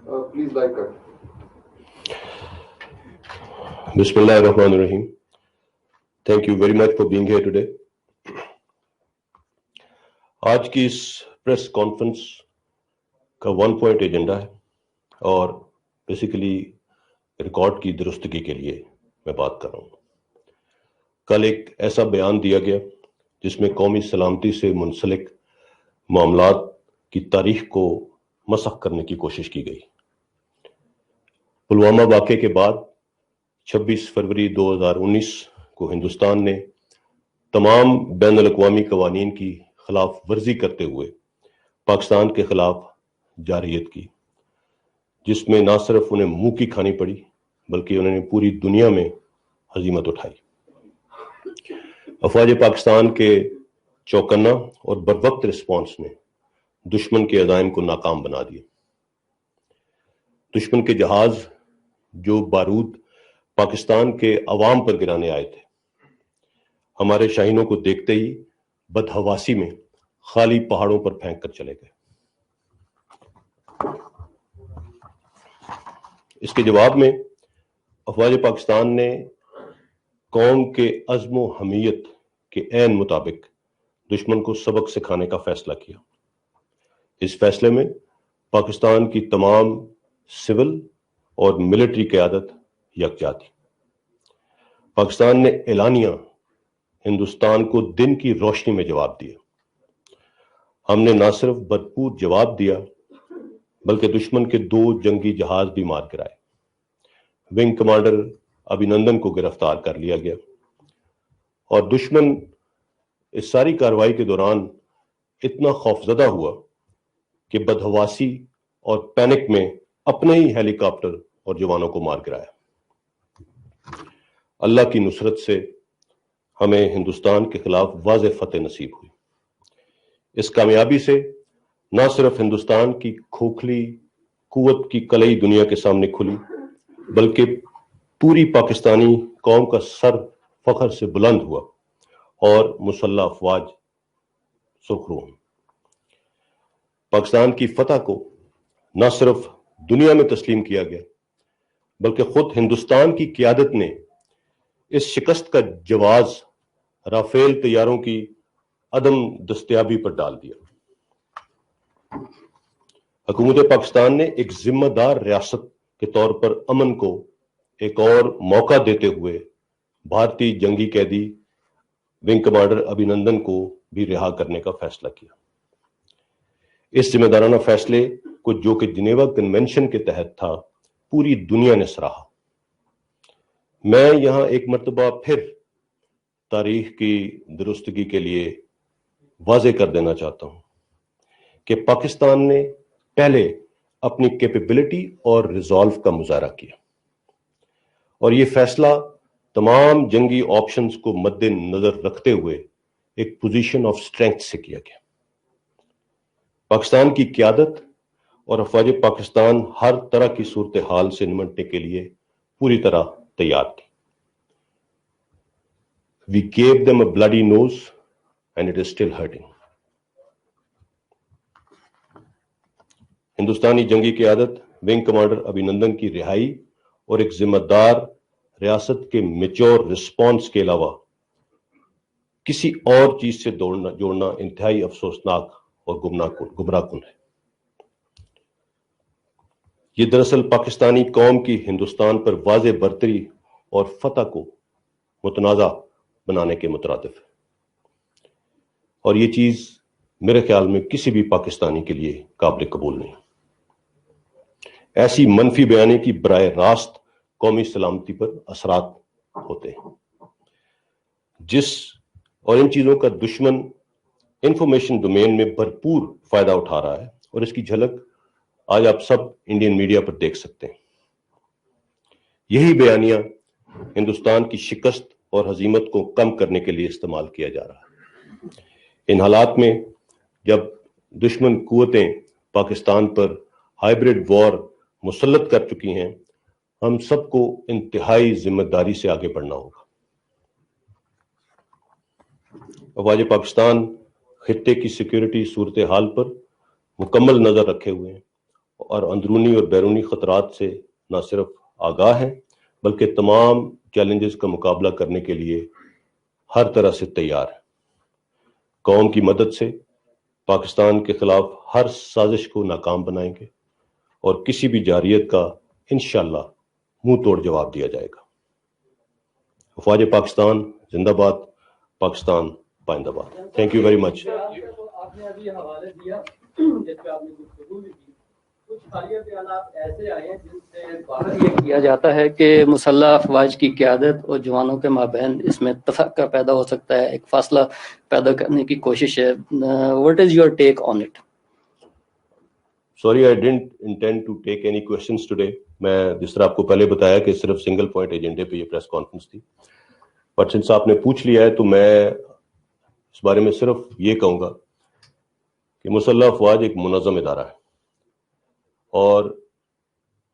Please like it. Bismillah ar-Rahman ar-Rahim. Thank you very much for being here today. آج کی اس press conference کا 1 point agenda ہے اور basically record کی درستگی کے لیے میں بات کر رہا ہوں. کل ایک ایسا بیان دیا گیا جس میں قومی سلامتی سے منسلک معاملات کی تاریخ کو مسخ کرنے کی کوشش کی گئی. پلوامہ واقعے کے بعد 26 فروری 2019 کو ہندوستان نے تمام بین الاقوامی قوانین کی خلاف ورزی کرتے ہوئے پاکستان کے خلاف جارحیت کی، جس میں نہ صرف انہیں منہ کی کھانی پڑی بلکہ انہوں نے پوری دنیا میں ہزیمت اٹھائی. افواج پاکستان کے چوکنا اور بروقت رسپانس نے دشمن کے عزائم کو ناکام بنا دیا. دشمن کے جہاز جو بارود پاکستان کے عوام پر گرانے آئے تھے، ہمارے شاہینوں کو دیکھتے ہی بدحواسی میں خالی پہاڑوں پر پھینک کر چلے گئے. اس کے جواب میں افواج پاکستان نے قوم کے عزم و حمیت کے عین مطابق دشمن کو سبق سکھانے کا فیصلہ کیا. اس فیصلے میں پاکستان کی تمام سول اور ملٹری قیادت یکجا تھی. پاکستان نے اعلانیہ ہندوستان کو دن کی روشنی میں جواب دیا. ہم نے نہ صرف بھرپور جواب دیا بلکہ دشمن کے 2 جنگی جہاز بھی مار گرائے. ونگ کمانڈر ابھینندن کو گرفتار کر لیا گیا اور دشمن اس ساری کارروائی کے دوران اتنا خوفزدہ ہوا کہ بدحواسی اور پینک میں اپنے ہی ہیلی کاپٹر اور جوانوں کو مار گرایا. اللہ کی نصرت سے ہمیں ہندوستان کے خلاف واضح فتح نصیب ہوئی. اس کامیابی سے نہ صرف ہندوستان کی کھوکھلی قوت کی کلئی دنیا کے سامنے کھلی بلکہ پوری پاکستانی قوم کا سر فخر سے بلند ہوا اور مسلح افواج سرخرو ہوئی. پاکستان کی فتح کو نہ صرف دنیا میں تسلیم کیا گیا بلکہ خود ہندوستان کی قیادت نے اس شکست کا جواز رافیل طیاروں کی عدم دستیابی پر ڈال دیا. حکومت پاکستان نے ایک ذمہ دار ریاست کے طور پر امن کو ایک اور موقع دیتے ہوئے بھارتی جنگی قیدی ونگ کمانڈر ابھینندن کو بھی رہا کرنے کا فیصلہ کیا. اس ذمہ دارانہ فیصلے کو جو کہ جنیوا کنونشن کے تحت تھا پوری دنیا نے سراہا. میں یہاں ایک مرتبہ پھر تاریخ کی درستگی کے لیے واضح کر دینا چاہتا ہوں کہ پاکستان نے پہلے اپنی کیپیبلٹی اور ریزالو کا مظاہرہ کیا اور یہ فیصلہ تمام جنگی آپشنز کو مد نظر رکھتے ہوئے ایک پوزیشن آف اسٹرینتھ سے کیا گیا. پاکستان کی قیادت اور افواج پاکستان ہر طرح کی صورتحال سے نمٹنے کے لیے پوری طرح تیار تھی. We gave them a bloody nose and it is still hurting. ہندوستانی جنگی قیادت ونگ کمانڈر ابھینندن کی رہائی اور ایک ذمہ دار ریاست کے میچور رسپانس کے علاوہ کسی اور چیز سے جوڑنا انتہائی افسوسناک اور گمراہ کن ہے. یہ دراصل پاکستانی قوم کی ہندوستان پر واضح برتری اور فتح کو متنازع بنانے کے مترادف ہے اور یہ چیز میرے خیال میں کسی بھی پاکستانی کے لیے قابل قبول نہیں. ایسی منفی بیانی کی براہ راست قومی سلامتی پر اثرات ہوتے ہیں اور ان چیزوں کا دشمن انفارمیشن ڈومین میں بھرپور فائدہ اٹھا رہا ہے اور اس کی جھلک آج آپ سب انڈین میڈیا پر دیکھ سکتے ہیں. یہی بیانیہ ہندوستان کی شکست اور ہزیمت کو کم کرنے کے لیے استعمال کیا جا رہا ہے. ان حالات میں جب دشمن قوتیں پاکستان پر ہائیبرڈ وار مسلط کر چکی ہیں، ہم سب کو انتہائی ذمہ داری سے آگے بڑھنا ہوگا. افواج پاکستان خطے کی سیکیورٹی صورتحال پر مکمل نظر رکھے ہوئے ہیں اور اندرونی اور بیرونی خطرات سے نہ صرف آگاہ ہیں بلکہ تمام چیلنجز کا مقابلہ کرنے کے لیے ہر طرح سے تیار ہیں۔ قوم کی مدد سے پاکستان کے خلاف ہر سازش کو ناکام بنائیں گے اور کسی بھی جارحیت کا انشاءاللہ منہ توڑ جواب دیا جائے گا۔ افواج پاکستان زندہ باد، پاکستان پائندہ باد۔ Thank you very much. آپ نے ابھی حوالے دیا جس پہ آپ نے گفتگو بھی کی، کچھ حالیہ بیانات ایسے آئے ہیں جن سے باہر یہ کیا جاتا ہے کہ مسلح افواج کی قیادت اور جوانوں کے مابین اس میں تفرقہ پیدا ہو سکتا ہے، ایک فاصلہ پیدا کرنے کی کوشش ہے۔ What is your take on it? Sorry, I didn't intend to take any questions today. میں جس طرح آپ کو پہلے بتایا کہ صرف سنگل پوائنٹ ایجنڈے پہ یہ پریس کانفرنس تھی، بٹ سنس آپ نے پوچھ لیا ہے تو میں اس بارے میں صرف یہ کہوں گا کہ مسلح افواج ایک منظم ادارہ ہے اور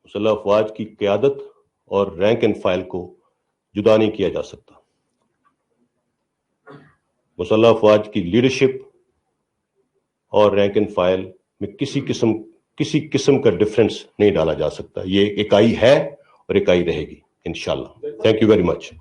مسلح افواج کی قیادت اور رینک اینڈ فائل کو جدا نہیں کیا جا سکتا۔ مسلح افواج کی لیڈرشپ اور رینک اینڈ فائل میں کسی قسم کا ڈفرنس نہیں ڈالا جا سکتا۔ یہ اکائی ہے اور اکائی رہے گی انشاءاللہ۔ Thank you very much.